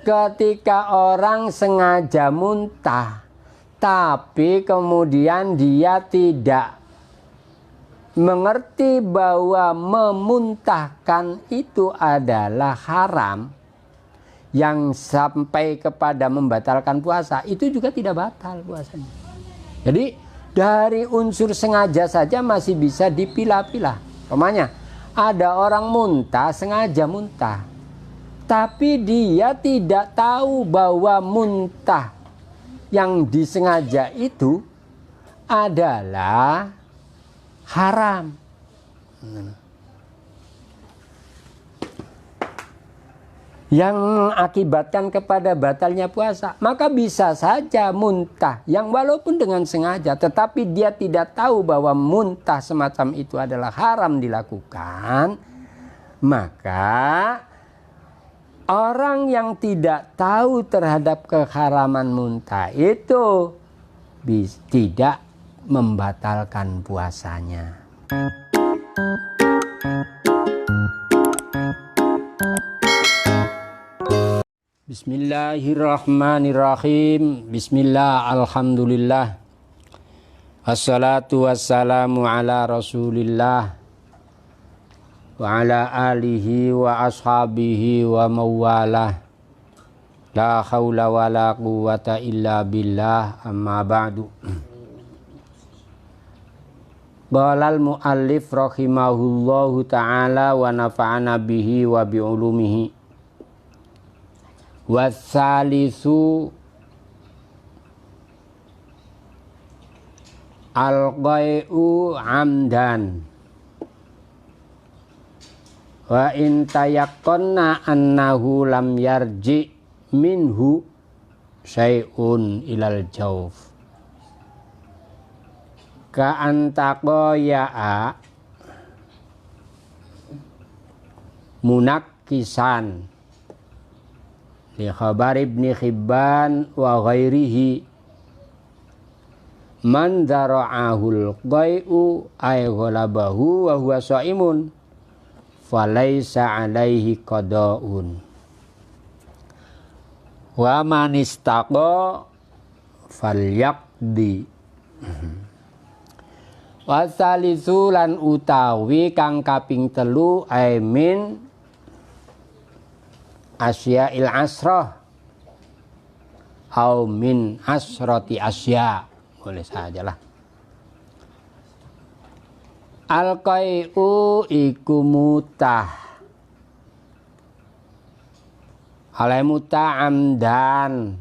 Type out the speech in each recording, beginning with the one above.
ketika orang sengaja muntah, tapi kemudian dia tidak mengerti bahwa memuntahkan itu adalah haram, yang sampai kepada membatalkan puasa, itu juga tidak batal puasanya. Jadi dari unsur sengaja saja masih bisa dipilah-pilah. Umpamanya ada orang muntah, sengaja muntah, tapi dia tidak tahu bahwa muntah yang disengaja itu adalah haram, yang mengakibatkan kepada batalnya puasa. Maka bisa saja muntah yang walaupun dengan sengaja, tetapi dia tidak tahu bahwa muntah semacam itu adalah haram dilakukan. Maka orang yang tidak tahu terhadap keharaman muntah itu tidak membatalkan puasanya. Bismillahirrahmanirrahim. Bismillah, alhamdulillah. Assalatu wassalamu ala rasulillah wa ala alihi wa ashabihi wa mawalah. La hawla wa la quwwata illa billah, amma ba'du. Qalal muallif rahimahullahu ta'ala wa nafa'ana bihi wa bi'ulumihi. Wassalisu al-qai'u amdan wa in tayaqqanna annahu lam yarji minhu syai'un ilal jawf ka antaqaya'a munakkisan li khabar Ibni Hibban wa ghairihi man dara'ahul qai'u ay ghalabahu wa huwa sha'imun falaysa alaihi qada'un wa man istaqa falyaqdi. Wasalisu lan utawi kang kaping telu ay min asya'il asrah au min asrati asya', boleh sajalah. Al-qai'u iku mutah, hale mutah amdan,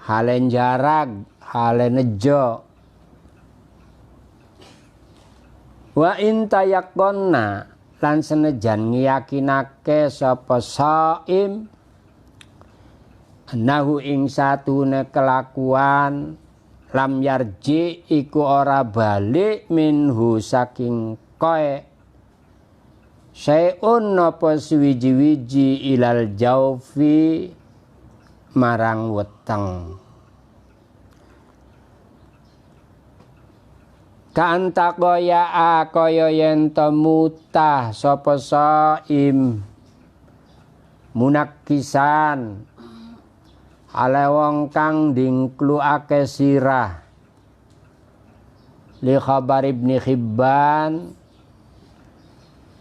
hale jarag, hale nejo. Wa in tayaqqanna lan senajan ngiyakinake sapa shaim annahu ing satune kelakuan lam yarji iku ora balik minhu saking koe syai'un napa suwiji-wiji ilal jaufi marang weteng. Kanta koya'a kaya yen to mutah sapa shaim munakkisan ale wong kang dingkluake sirah li khabar Ibni Hibban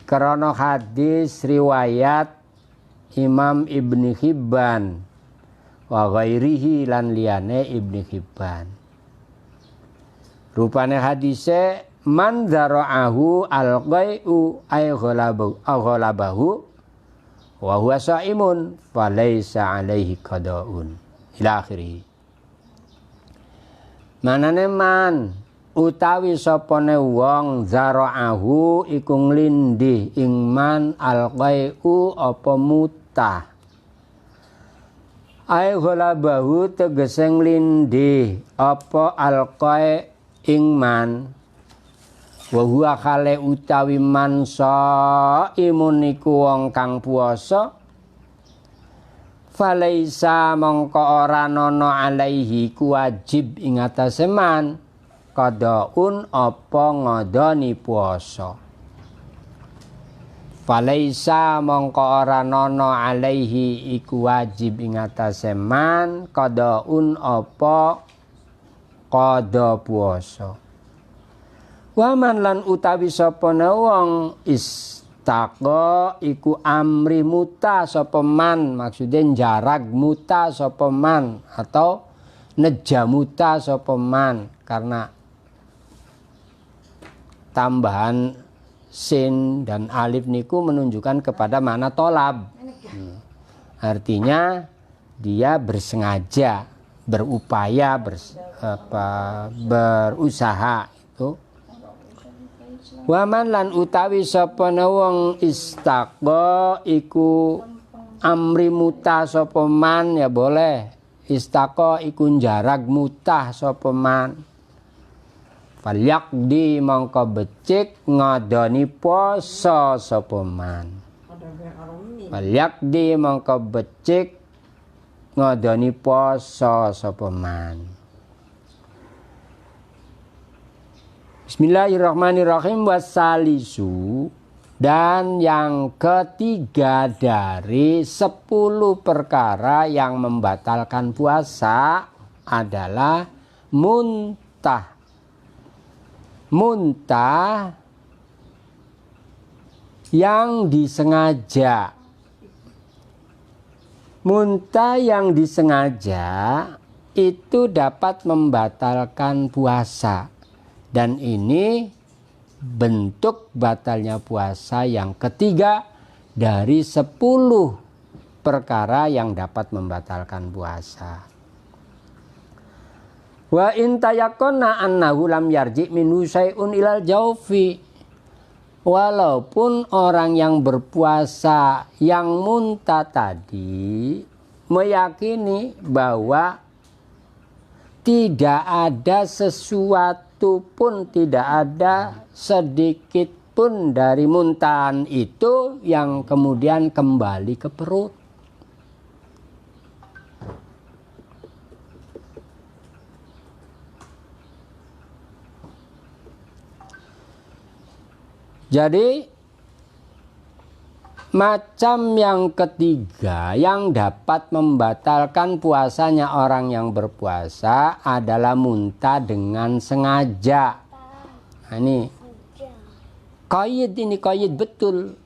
krana hadis riwayat Imam Ibni Hibban wa ghairihi lan liyane Ibni Hibban. Rupane hadise man zara'ahu al-qai'u ay ghalabahu wa huwa sha'imun falaysa alaihi qada'un ila akhirih. Manane man utawi sapane wong zara'ahu iku nglindih ing man al-qai'u apa mutah ay ghalabahu tegese nglindih apa al-qai' ingman wa huwa khale utawi man shaimun iku wong kang puasa falaisa mongko ora ana alaihi ku wajib ing atase man qadaun apa ngodoni puasa Falaisa mongko ora nono alaihi iku wajib ing atase man qadaun apa qada puasa. Waman lan utawi sapa wong istaqa iku amri muta sapa man, maksudnya jarak muta sapa man atau nejamuta sapa man, karena tambahan sin dan alif niku menunjukkan kepada mana tolab. Artinya dia bersengaja, berupaya, berusaha itu. Waman lan utawi sapa wong istaqa iku amri muta sapa man, ya boleh. Istaqa iku jarak mutah sapa man. Falyaqdi mongko becik ngadoni poso sapa man. Falyaqdi mongko becik ngadoni poso sapa man. Bismillahirrahmanirrahim. Wasalisu, dan yang ketiga dari 10 perkara yang membatalkan puasa adalah muntah. Muntah yang disengaja. Muntah yang disengaja itu dapat membatalkan puasa. Dan ini bentuk batalnya puasa yang ketiga dari 10 perkara yang dapat membatalkan puasa. Wa in tayaqqana annahu lam yarji minhu syai'un ilal jaufi. Walaupun orang yang berpuasa yang muntah tadi meyakini bahwa tidak ada sesuatu pun, tidak ada sedikit pun dari muntahan itu yang kemudian kembali ke perut. Jadi macam yang ketiga yang dapat membatalkan puasanya orang yang berpuasa adalah muntah dengan sengaja. Nah, ini qaid betul.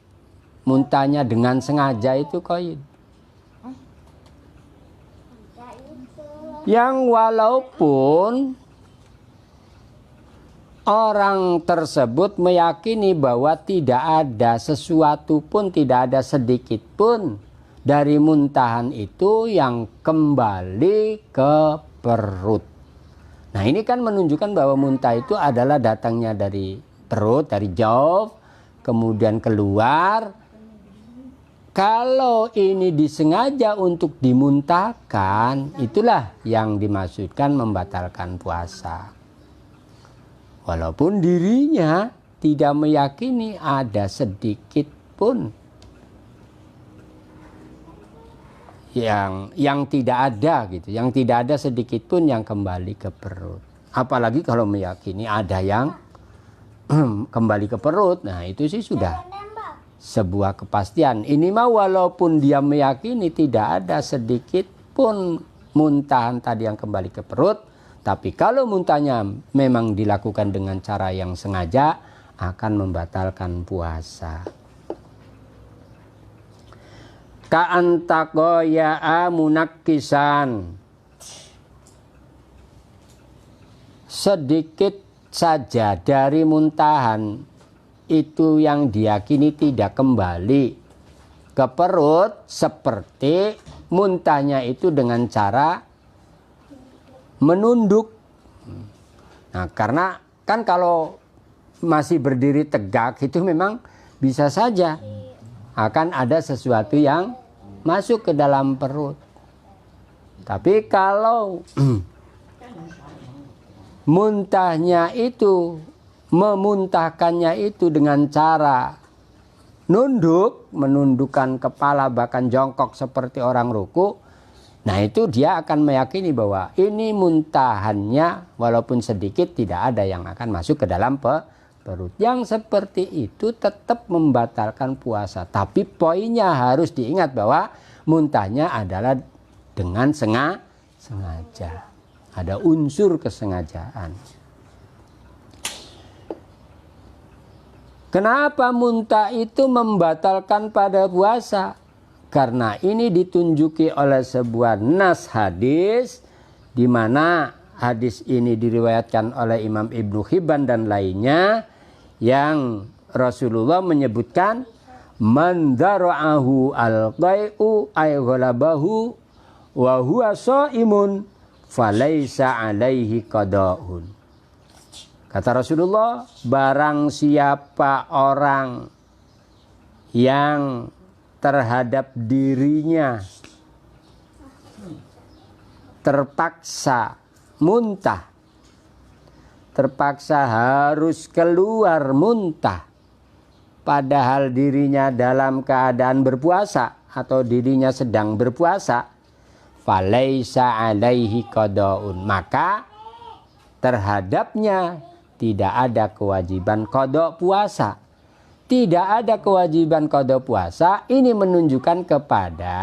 Muntahnya dengan sengaja itu qaid. Yang walaupun orang tersebut meyakini bahwa tidak ada sesuatu pun, tidak ada sedikit pun dari muntahan itu yang kembali ke perut. Nah, ini kan menunjukkan bahwa muntah itu adalah datangnya dari perut, dari jauf, kemudian keluar. Kalau ini disengaja untuk dimuntahkan, itulah yang dimaksudkan membatalkan puasa. Walaupun dirinya tidak meyakini ada sedikit pun yang tidak ada gitu, yang tidak ada sedikit pun yang kembali ke perut. Apalagi kalau meyakini ada yang kembali ke perut, nah itu sih sudah sebuah kepastian. Ini mah walaupun dia meyakini tidak ada sedikit pun muntahan tadi yang kembali ke perut, tapi kalau muntahnya memang dilakukan dengan cara yang sengaja, akan membatalkan puasa. Ka'antaqoya'a munakkisan. Sedikit saja dari muntahan itu yang diyakini tidak kembali ke perut, seperti muntahnya itu dengan cara menunduk. Nah, karena kan kalau masih berdiri tegak itu memang bisa saja akan ada sesuatu yang masuk ke dalam perut. Tapi kalau muntahnya itu, memuntahkannya itu dengan cara nunduk, menundukkan kepala bahkan jongkok seperti orang ruku, nah itu dia akan meyakini bahwa ini muntahannya walaupun sedikit tidak ada yang akan masuk ke dalam perut. Yang seperti itu tetap membatalkan puasa. Tapi poinnya harus diingat bahwa muntahnya adalah dengan sengaja. Ada unsur kesengajaan. Kenapa muntah itu membatalkan pada puasa? Karena ini ditunjuki oleh sebuah nas hadis, di mana hadis ini diriwayatkan oleh Imam Ibnu Hibban dan lainnya, yang Rasulullah menyebutkan man dara'ahu al-qai'u ay ghalabahu wa huwa shaimun falaisa alaihi qada'un. Kata Rasulullah, barang siapa orang yang terhadap dirinya terpaksa muntah, terpaksa harus keluar muntah, padahal dirinya dalam keadaan berpuasa atau dirinya sedang berpuasa, falaisa alaihi qada'un, maka terhadapnya tidak ada kewajiban qada puasa. Tidak ada kewajiban qada puasa, ini menunjukkan kepada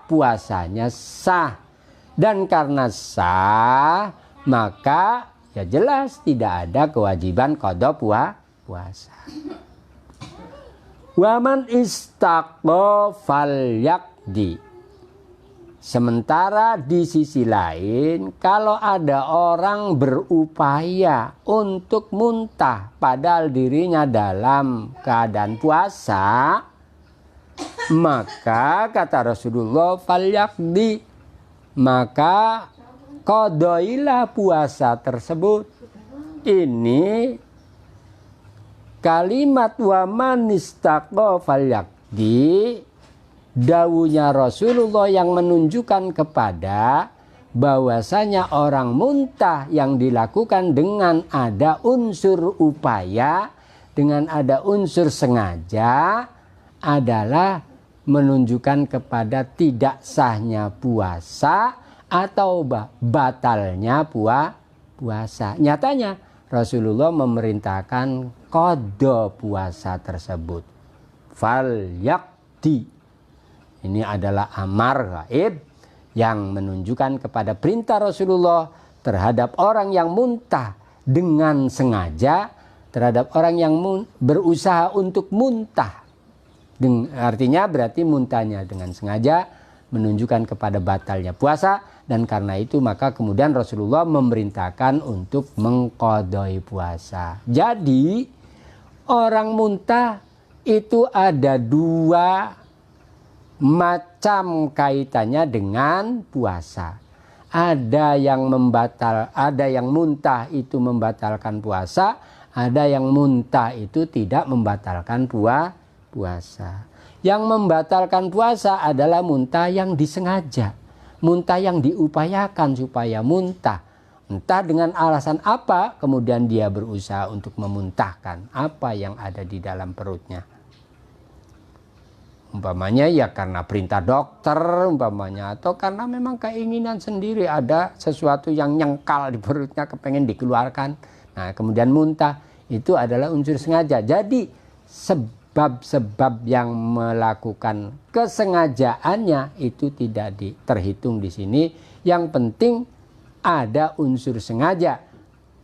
puasanya sah. Dan karena sah, maka ya jelas tidak ada kewajiban qada puasa. Waman istaqo falyaqdi. Sementara di sisi lain, kalau ada orang berupaya untuk muntah padahal dirinya dalam keadaan puasa, maka kata Rasulullah falyaqdi, maka qadailah puasa tersebut. Ini kalimat waman istaqo falyaqdi, dawuhnya Rasulullah yang menunjukkan kepada bahwasanya orang muntah yang dilakukan dengan ada unsur upaya, dengan ada unsur sengaja, adalah menunjukkan kepada tidak sahnya puasa atau batalnya puasa. Nyatanya Rasulullah memerintahkan qada puasa tersebut. Falyaqdi. Ini adalah amar gaib yang menunjukkan kepada perintah Rasulullah terhadap orang yang muntah dengan sengaja, terhadap orang yang berusaha untuk muntah. Artinya berarti muntahnya dengan sengaja menunjukkan kepada batalnya puasa, dan karena itu maka kemudian Rasulullah memerintahkan untuk mengqadai puasa. Jadi orang muntah itu ada dua macam kaitannya dengan puasa. Ada yang muntah itu membatalkan puasa, ada yang muntah itu tidak membatalkan puasa. Yang membatalkan puasa adalah muntah yang disengaja, muntah yang diupayakan supaya muntah. Entah dengan alasan apa, kemudian dia berusaha untuk memuntahkan apa yang ada di dalam perutnya. Umpamanya ya karena perintah dokter, umpamanya, atau karena memang keinginan sendiri, ada sesuatu yang nyengkal di perutnya kepengen dikeluarkan. Nah kemudian muntah, itu adalah unsur sengaja. Jadi sebab-sebab yang melakukan kesengajaannya itu tidak terhitung di sini. Yang penting ada unsur sengaja.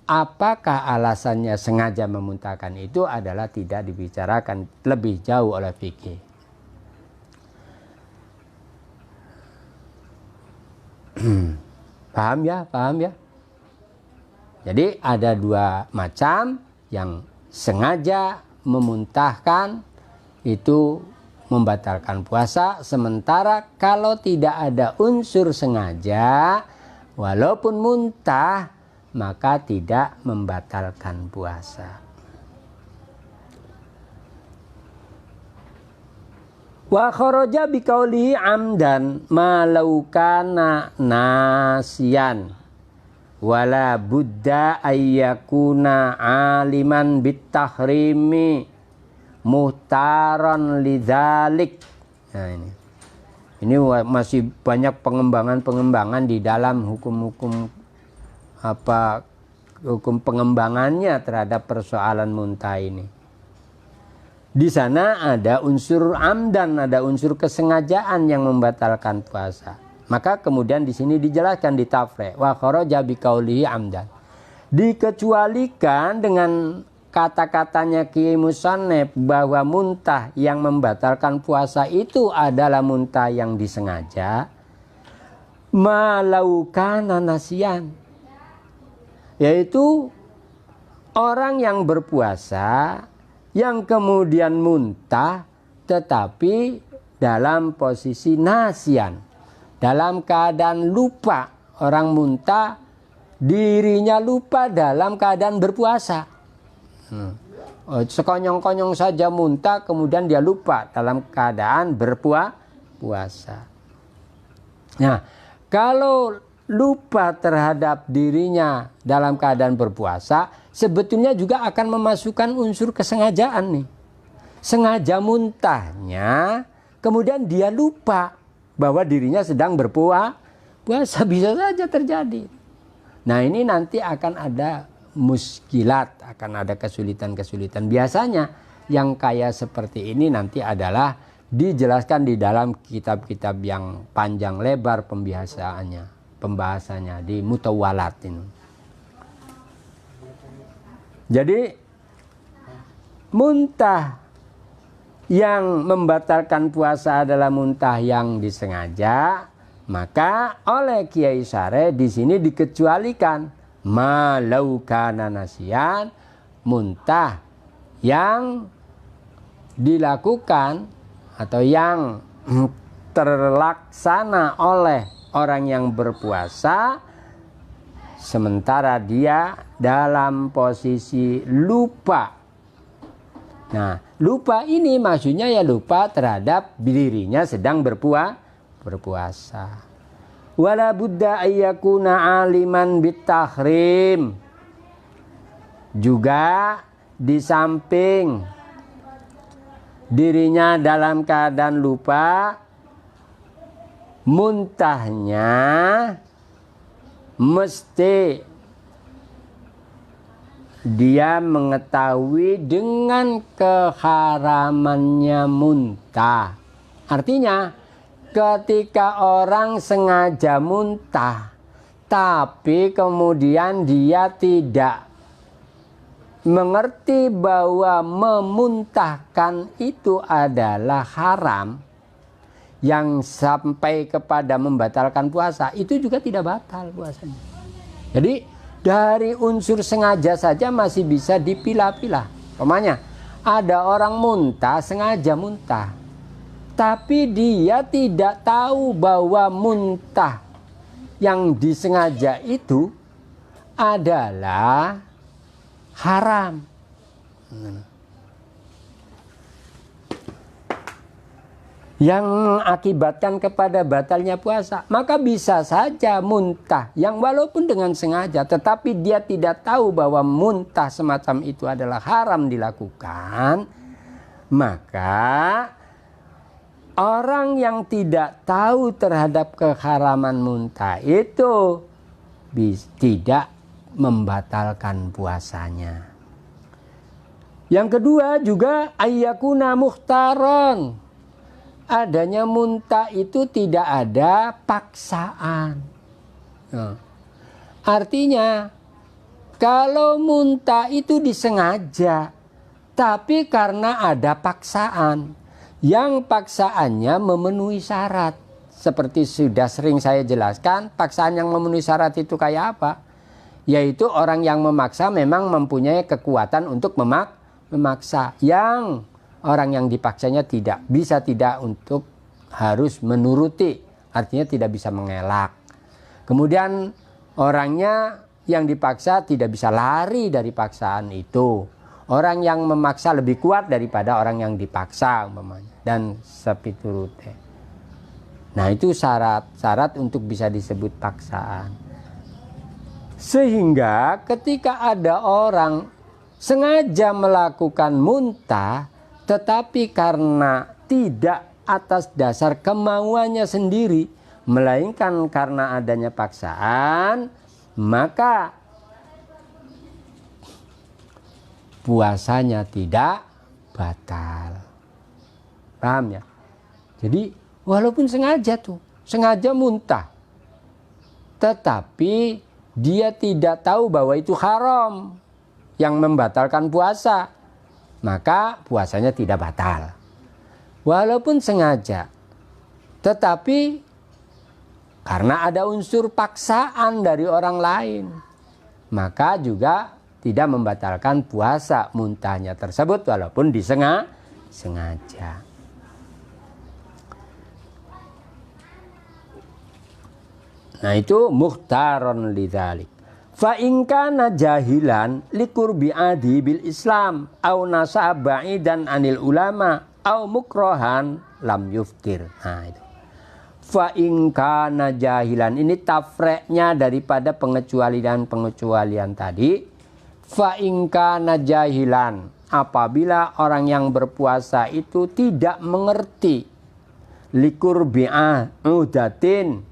Apakah alasannya sengaja memuntahkan itu adalah tidak dibicarakan lebih jauh oleh fikih. Paham ya? Jadi ada dua macam, yang sengaja memuntahkan itu membatalkan puasa, sementara kalau tidak ada unsur sengaja walaupun muntah maka tidak membatalkan puasa. Wa kharaja biqaulihi amdan ma law kana nasiyan wala budda ayyakuna aliman bitahrimi muhtaran lidzalik. Nah ini masih banyak pengembangan di dalam hukum-hukum hukum pengembangannya terhadap persoalan muntah ini. Di sana ada unsur amdan, ada unsur kesengajaan yang membatalkan puasa. Maka kemudian di sini dijelaskan di tafriq wa kharaja biqaulihi amdan. Dikecualikan dengan kata-katanya Kiai Musannef bahwa muntah yang membatalkan puasa itu adalah muntah yang disengaja, malaukana nasiyan, yaitu orang yang berpuasa yang kemudian muntah tetapi dalam posisi nasian, dalam keadaan lupa. Orang muntah dirinya lupa dalam keadaan berpuasa. Sekonyong-konyong saja muntah kemudian dia lupa dalam keadaan berpuasa. Nah, kalau lupa terhadap dirinya dalam keadaan berpuasa, sebetulnya juga akan memasukkan unsur kesengajaan nih. Sengaja muntahnya, kemudian dia lupa bahwa dirinya sedang berpuasa, bisa saja terjadi. Nah, ini nanti akan ada muskilat, akan ada kesulitan-kesulitan. Biasanya yang kayak seperti ini nanti adalah dijelaskan di dalam kitab-kitab yang panjang lebar pembahasannya di Mutawwalat ini. Jadi muntah yang membatalkan puasa adalah muntah yang disengaja, maka oleh Kiai Syareh di sini dikecualikan malaukana nasiyan, muntah yang dilakukan atau yang terlaksana oleh orang yang berpuasa sementara dia dalam posisi lupa. Nah, lupa ini maksudnya ya lupa terhadap dirinya sedang berpuasa. Wala budda ayyakuna aliman bitahrim. Juga di samping dirinya dalam keadaan lupa, muntahnya mesti dia mengetahui dengan keharamannya muntah. Artinya ketika orang sengaja muntah tapi kemudian dia tidak mengerti bahwa memuntahkan itu adalah haram yang sampai kepada membatalkan puasa, itu juga tidak batal puasanya. Jadi dari unsur sengaja saja masih bisa dipilah-pilah. Umpamanya ada orang muntah, sengaja muntah, tapi dia tidak tahu bahwa muntah yang disengaja itu adalah haram. Yang mengakibatkan kepada batalnya puasa. Maka bisa saja muntah yang walaupun dengan sengaja, tetapi dia tidak tahu bahwa muntah semacam itu adalah haram dilakukan. Maka orang yang tidak tahu terhadap keharaman muntah itu tidak membatalkan puasanya. Yang kedua juga ayyakuna mukhtaron. Adanya muntah itu tidak ada paksaan. Artinya kalau muntah itu disengaja, tapi karena ada paksaan, yang paksaannya memenuhi syarat. Seperti sudah sering saya jelaskan, paksaan yang memenuhi syarat itu kayak apa? Yaitu orang yang memaksa memang mempunyai kekuatan untuk memaksa. Yang orang yang dipaksanya tidak untuk harus menuruti, artinya tidak bisa mengelak. Kemudian orangnya yang dipaksa tidak bisa lari dari paksaan itu. Orang yang memaksa lebih kuat daripada orang yang dipaksa umpamanya, dan sepiturute. Nah, itu syarat untuk bisa disebut paksaan. Sehingga ketika ada orang sengaja melakukan muntah, tetapi karena tidak atas dasar kemauannya sendiri, melainkan karena adanya paksaan, maka puasanya tidak batal. Paham ya? Jadi walaupun sengaja muntah, tetapi dia tidak tahu bahwa itu haram yang membatalkan puasa, maka puasanya tidak batal. Walaupun sengaja, tetapi karena ada unsur paksaan dari orang lain, maka juga tidak membatalkan puasa muntahnya tersebut walaupun disengaja. Nah itu mukhtaron lidzalik. Fa in kana jahilan liqurbi adi bil Islam au nasa ba'idan anil ulama au mukrohan lam yuftir. Nah itu. Fa in kana jahilan, ini tafreknya daripada pengecualian tadi. Fa in kana jahilan, apabila orang yang berpuasa itu tidak mengerti liqurbi udatin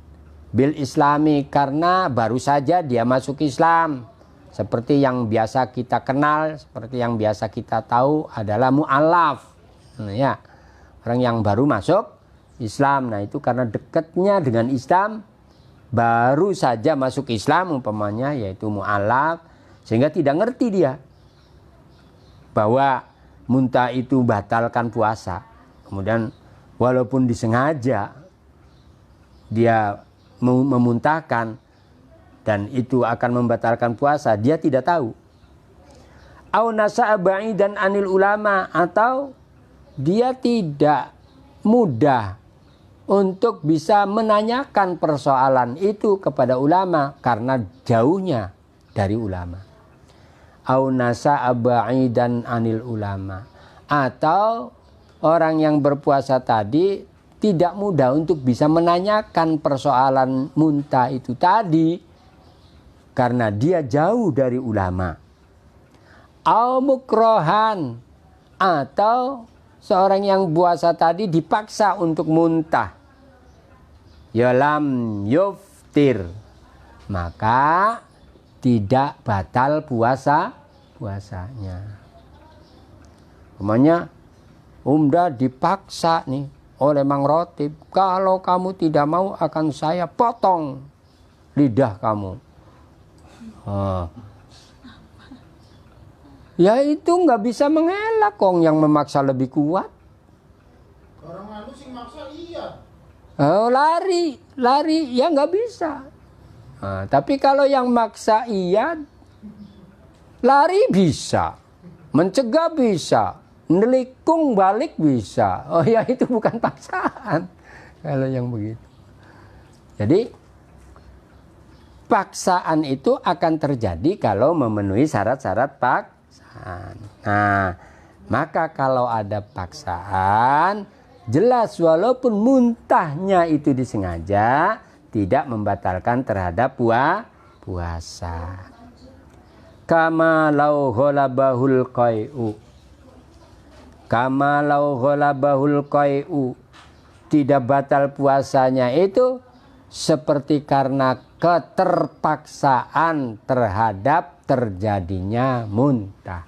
bil islami, karena baru saja dia masuk Islam. Seperti yang biasa kita kenal, seperti yang biasa kita tahu adalah mu'alaf. Nah, ya, orang yang baru masuk Islam. Nah itu karena dekatnya dengan Islam, baru saja masuk Islam umpamanya, yaitu mu'alaf, sehingga tidak ngerti dia bahwa muntah itu batalkan puasa. Kemudian walaupun disengaja dia memuntahkan dan itu akan membatalkan puasa, dia tidak tahu. Au nasa'a ba'idan anil ulama, atau dia tidak mudah untuk bisa menanyakan persoalan itu kepada ulama karena jauhnya dari ulama. Au nasa'a ba'idan anil ulama, atau orang yang berpuasa tadi tidak mudah untuk bisa menanyakan persoalan muntah itu tadi karena dia jauh dari ulama. Au mukrohan, atau seorang yang puasa tadi dipaksa untuk muntah. Ya lam yuftir, maka tidak batal puasanya. Namanya Umda dipaksa nih oleh Mang Rotib, kalau kamu tidak mau akan saya potong lidah kamu. Ya itu nggak bisa mengelak, kong yang memaksa lebih kuat. Orang anu sing maksa iya. Lari ya nggak bisa. Tapi kalau yang maksa iya, lari bisa, mencegah bisa, nelikung balik bisa. Oh ya itu bukan paksaan kalau yang begitu. Jadi paksaan itu akan terjadi kalau memenuhi syarat-syarat paksaan. Nah, maka kalau ada paksaan, jelas walaupun muntahnya itu disengaja, tidak membatalkan terhadap puasa. Kama lau ghalabahul qai'u, kama lau ghalabahul qai'u, tidak batal puasanya itu seperti karena keterpaksaan terhadap terjadinya muntah.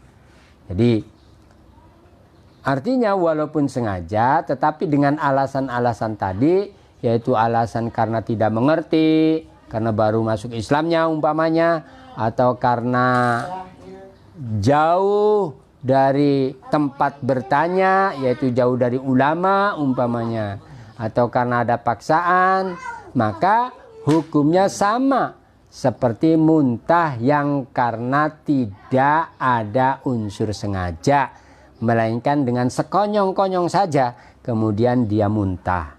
Jadi artinya walaupun sengaja, tetapi dengan alasan-alasan tadi, yaitu alasan karena tidak mengerti, karena baru masuk Islamnya umpamanya, atau karena jauh dari tempat bertanya, yaitu jauh dari ulama umpamanya, atau karena ada paksaan, maka hukumnya sama seperti muntah yang karena tidak ada unsur sengaja, melainkan dengan sekonyong-konyong saja kemudian dia muntah.